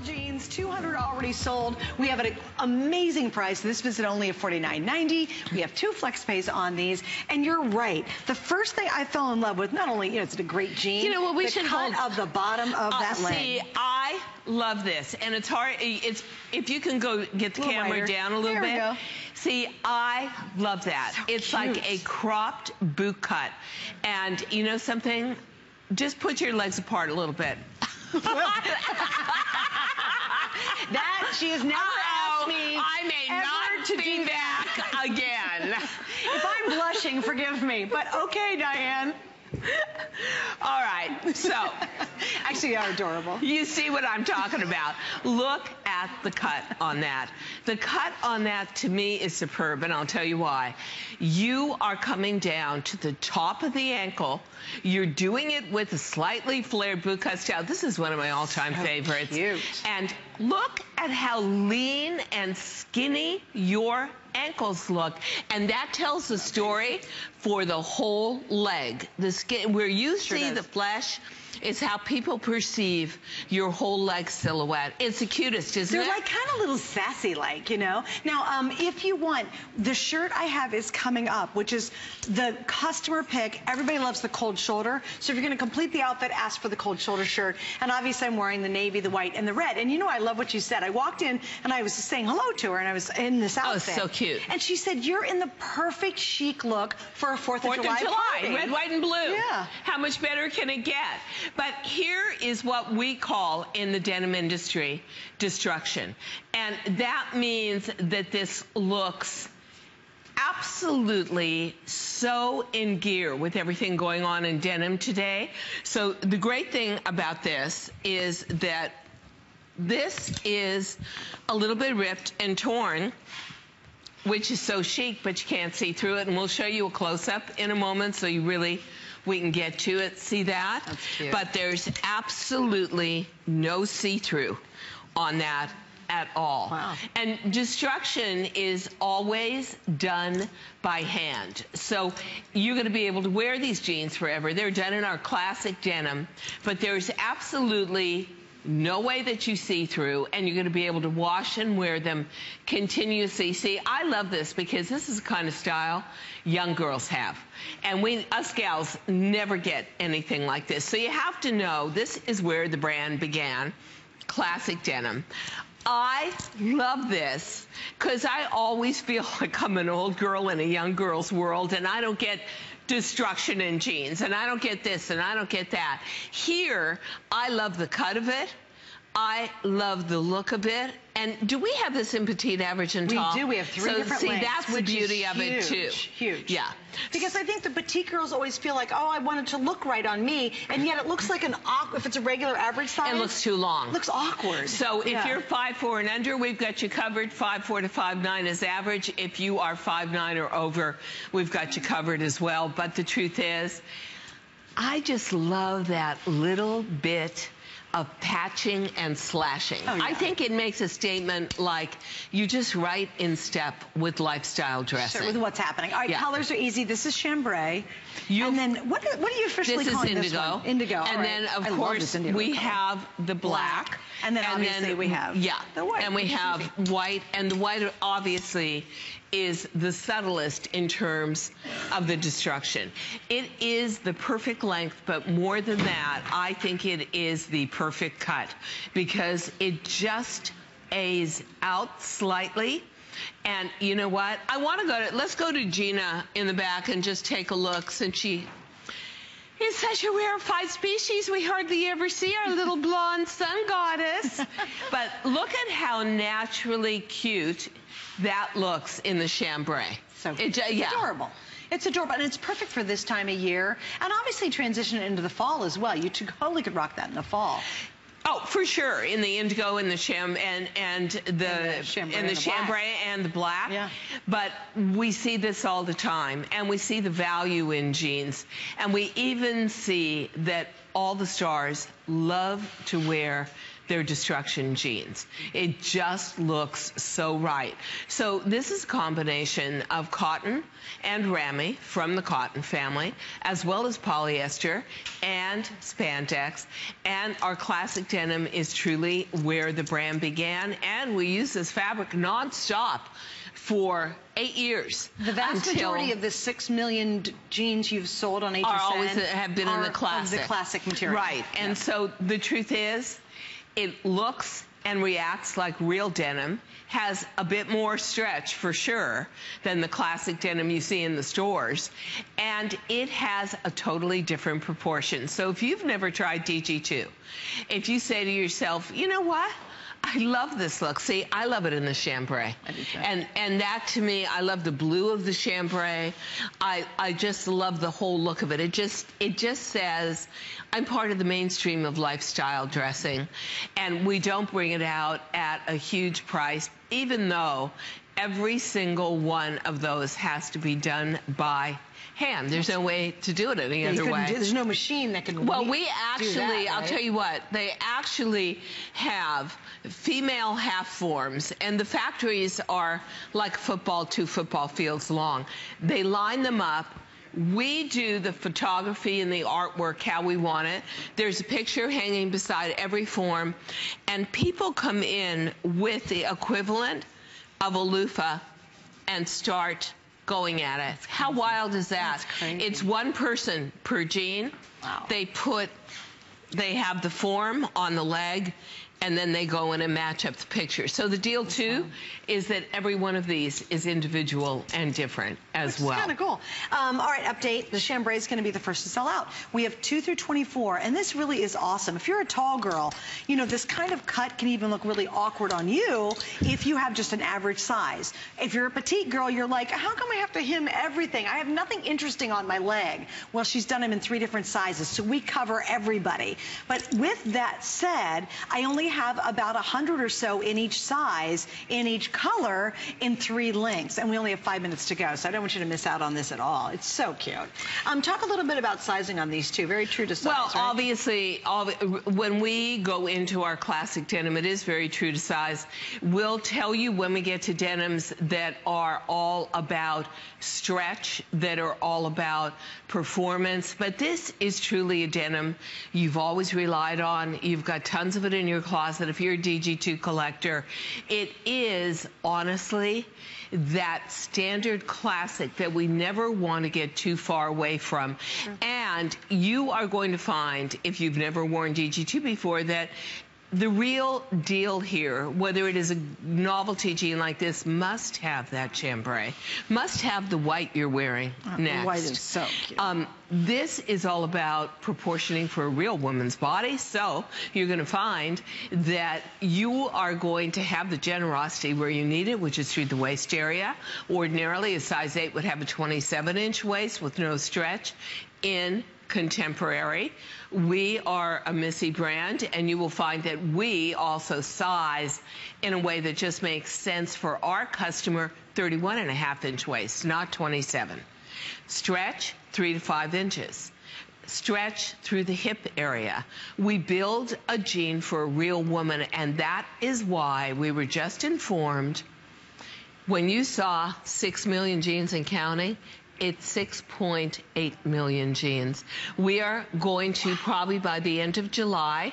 Jeans, 200 already sold. We have an amazing price. This visit only at $49.90. We have 2 flex pays on these. And you're right. The first thing I fell in love with, not only, it's a great jean, you know what, we the should cut of the bottom of that leg. See, I love this. And it's hard. It's if you can go get the camera down a little bit. There we go. See, I love that. So it's cute. like a cropped boot cut. And you know something? Just put your legs apart a little bit. That she has never asked me. I may not to be do back again. If I'm blushing, forgive me. But okay, Diane. All right, so. Actually, you're adorable. You see what I'm talking about. Look at the cut on that. The cut on that, to me, is superb, and I'll tell you why. You are coming down to the top of the ankle. You're doing it with a slightly flared boot cut style. This is one of my all-time favorites. Cute. And look at how lean and skinny your ankles look, and that tells the story for the whole leg. The skin, where you see the flesh, is how people perceive your whole leg silhouette. It's the cutest, isn't it? They're like kind of little sassy like, you know. Now, if you want, the shirt I have is coming up, which is the customer pick. Everybody loves the cold shoulder. So if you're going to complete the outfit, ask for the cold shoulder shirt. And obviously I'm wearing the navy, the white, and the red. And you know, I love what you said. I walked in and I was saying hello to her, and I was in this outfit. Oh, so cute. And she said, you're in the perfect chic look for a 4th of July party. Red, white, and blue. Yeah. How much better can it get? But here is what we call in the denim industry destruction. And that means that this looks absolutely so in gear with everything going on in denim today. So the great thing about this is that this is a little bit ripped and torn, which is so chic, but you can't see through it. And we'll show you a close-up in a moment so we can get to it. See that? That's cute. But there's absolutely no see-through on that at all. Wow. And destruction is always done by hand. So you're going to be able to wear these jeans forever. They're done in our classic denim, but there's absolutely no way that you see through, and you're going to be able to wash and wear them continuously. See, I love this because this is the kind of style young girls have. And us gals never get anything like this. So you have to know this is where the brand began, classic denim. I love this because I always feel like I'm an old girl in a young girl's world, and I don't get destruction in jeans, and I don't get this, and I don't get that. Here, I love the cut of it. I love the look of it. And do we have this in petite, average, and tall? We do. We have 3 different lengths. See, that's the beauty of it, too. Huge. Yeah. Because I think the petite girls always feel like, oh, I want it to look right on me, and yet it looks like if it's a regular average size. It looks too long. It looks awkward. So if you're 5'4" and under, we've got you covered. 5'4" to 5'9" is average. If you are 5'9" or over, we've got you covered as well. But the truth is, I just love that little bit of patching and slashing. Oh, yeah. I think it makes a statement like you're just right in step with lifestyle dressing. Sure, with what's happening. All right, colors are easy. This is chambray. And then what are you officially calling this one? Indigo. And then, of course, we have the black. And then obviously we have the white. And we have white. And the white obviously is the subtlest in terms of the destruction. It is the perfect length, but more than that, I think it is the perfect cut because it just A's out slightly. And you know what? I want to let's go to Gina in the back and just take a look, since she is such a rarefied species. We hardly ever see our little blonde sun goddess. But look at how naturally cute that looks in the chambray. So it's adorable. It's adorable, and it's perfect for this time of year. And obviously transition into the fall as well. You totally could rock that in the fall. Oh, for sure, in the indigo and the chambray and the black. Yeah. But we see this all the time, and we see the value in jeans, and we even see that all the stars love to wear they're destruction jeans. It just looks so right. So this is a combination of cotton and ramie from the cotton family, as well as polyester and spandex. And our classic denim is truly where the brand began, and we use this fabric non-stop for 8 years. The vast majority of the 6 million jeans you've sold on HSN have been in the classic. The classic material. Right. And so the truth is, it looks and reacts like real denim, has a bit more stretch for sure than the classic denim you see in the stores, and it has a totally different proportion. So if you've never tried DG2, if you say to yourself, you know what? I love this look. See, I love it in the chambray. And that, to me, I love the blue of the chambray. I just love the whole look of it. It just says, I'm part of the mainstream of lifestyle dressing, and we don't bring it out at a huge price, even though every single one of those has to be done by hand. There's no way to do it any other way. There's no machine that can. Well, we actually, do that, right? I'll tell you what, they actually have female half forms, and the factories are like football, 2 football fields long. They line them up. We do the photography and the artwork how we want it. There's a picture hanging beside every form, and people come in with the equivalent of a loofah and start going at it. How wild is that? That's crazy. It's one person per jean. Wow. They have the form on the leg, and then they go in and match up the picture. So the deal, too, is that every one of these is individual and different as well. It's kind of cool. All right, update. The chambray is going to be the first to sell out. We have 2 through 24, and this really is awesome. If you're a tall girl, you know, this kind of cut can even look really awkward on you if you have just an average size. If you're a petite girl, you're like, how come I have to hem everything? I have nothing interesting on my leg. Well, she's done them in 3 different sizes, so we cover everybody. But with that said, I only have about 100 or so in each size, in each color, in 3 lengths, and we only have 5 minutes to go, so I don't want you to miss out on this at all. It's so cute. Talk a little bit about sizing on these two. Very true to size. Well, right? obviously, when we go into our classic denim, it is very true to size. We'll tell you when we get to denims that are all about stretch, that are all about performance, but this is truly a denim you've always relied on. You've got tons of it in your closet if you're a DG2 collector. It is, honestly, that standard classic that we never want to get too far away from. Sure. And you are going to find, if you've never worn DG2 before, that the real deal here, whether it is a novelty jean like this, must have that chambray, must have the white you're wearing next. The white is so cute. This is all about proportioning for a real woman's body, so you're going to find that you are going to have the generosity where you need it, which is through the waist area. Ordinarily, a size 8 would have a 27-inch waist with no stretch. In contemporary, we are a Missy brand, and you will find that we also size in a way that just makes sense for our customer. 31.5-inch waist, not 27. Stretch 3 to 5 inches. Stretch through the hip area. We build a jean for a real woman, and that is why we were just informed when you saw 6 million jeans and counting. It's 6.8 million jeans. We are going to probably by the end of July,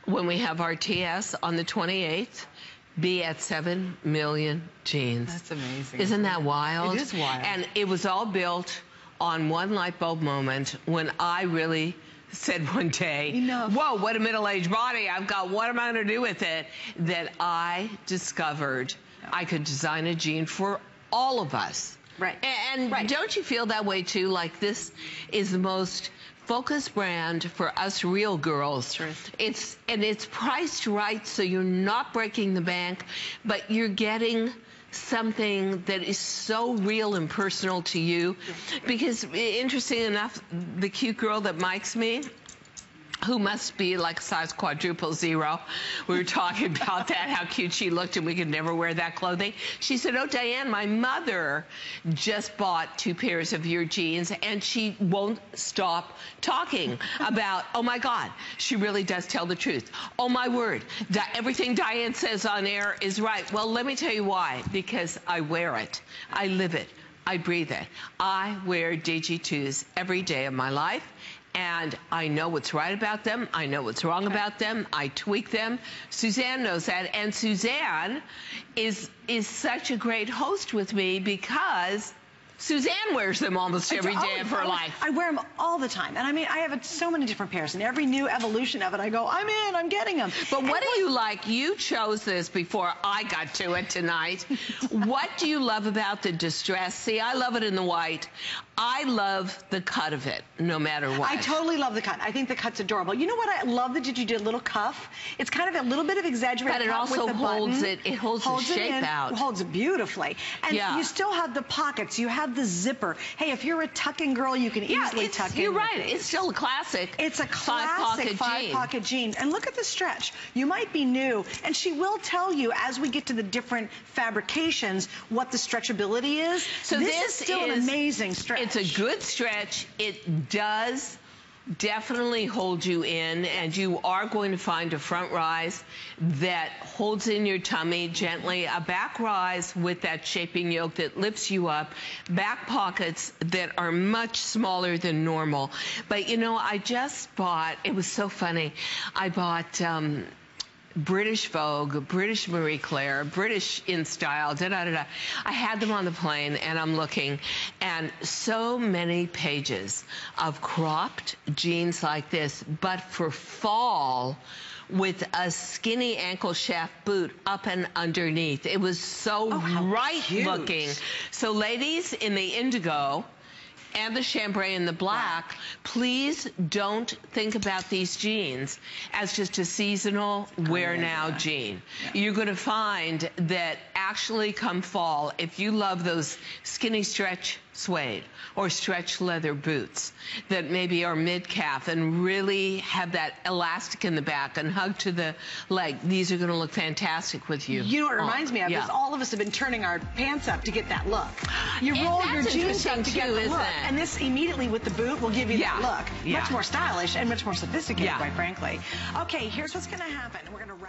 when we have our TS on the 28th, be at 7 million jeans. That's amazing. Isn't that wild? It is wild. And it was all built on one light bulb moment when I really said one day, enough. Whoa, what a middle-aged body I've got. What am I going to do with it? That I discovered I could design a jean for all of us. Right. And right. Don't you feel that way too? Like this is the most focused brand for us real girls. True. It's priced right, so you're not breaking the bank, but you're getting something that is so real and personal to you. Because interesting enough, the cute girl that mics me, who must be like size quadruple zero. We were talking about that, how cute she looked, and we could never wear that clothing. She said, oh, Diane, my mother just bought 2 pairs of your jeans, and she won't stop talking about, oh, my God, she really does tell the truth. Oh, my word, everything Diane says on air is right. Well, let me tell you why. Because I wear it. I live it. I breathe it. I wear DG2s every day of my life. And I know what's right about them. I know what's wrong about them. I tweak them. Suzanne knows that. And Suzanne is such a great host with me because Suzanne wears them almost every day of her life. I wear them all the time. And I mean, I have so many different pairs. And every new evolution of it, I go, I'm in, I'm getting them. But what do you like? You chose this before I got to it tonight. What do you love about the distress? See, I love it in the white. I love the cut of it, no matter what. I totally love the cut. I think the cut's adorable. You know what I love that you did a little cuff? It's kind of a little bit of exaggerated but it cut also with the holds button. it holds the shape out. It holds it beautifully. And yeah. you still have the pockets. You have the zipper. Hey, if you're a tucking girl, you can easily tuck in. You're right. It's still a classic. It's a classic five-pocket jean. And look at the stretch. You might be new, and she will tell you as we get to the different fabrications what the stretchability is. So this is still an amazing stretch. It's a good stretch. It does definitely hold you in, and you are going to find a front rise that holds in your tummy gently, a back rise with that shaping yoke that lifts you up, back pockets that are much smaller than normal. But you know, I just bought, it was so funny, I bought British Vogue, British Marie Claire, British In Style, da-da-da-da. I had them on the plane, and I'm looking, and so many pages of cropped jeans like this, but for fall, with a skinny ankle shaft boot up and underneath. It was so right looking. So ladies in the indigo and the chambray and the black, please don't think about these jeans as just a seasonal wear now jean. You're going to find that actually come fall, if you love those skinny stretch suede or stretch leather boots that maybe are mid-calf and really have that elastic in the back and hug to the leg, these are going to look fantastic with you. You know what it reminds me of? Is all of us have been turning our pants up to get that look. You roll your jeans up to get the look. And this immediately with the boot will give you that look. Much more stylish and much more sophisticated, quite frankly. Okay, here's what's going to happen. We're going to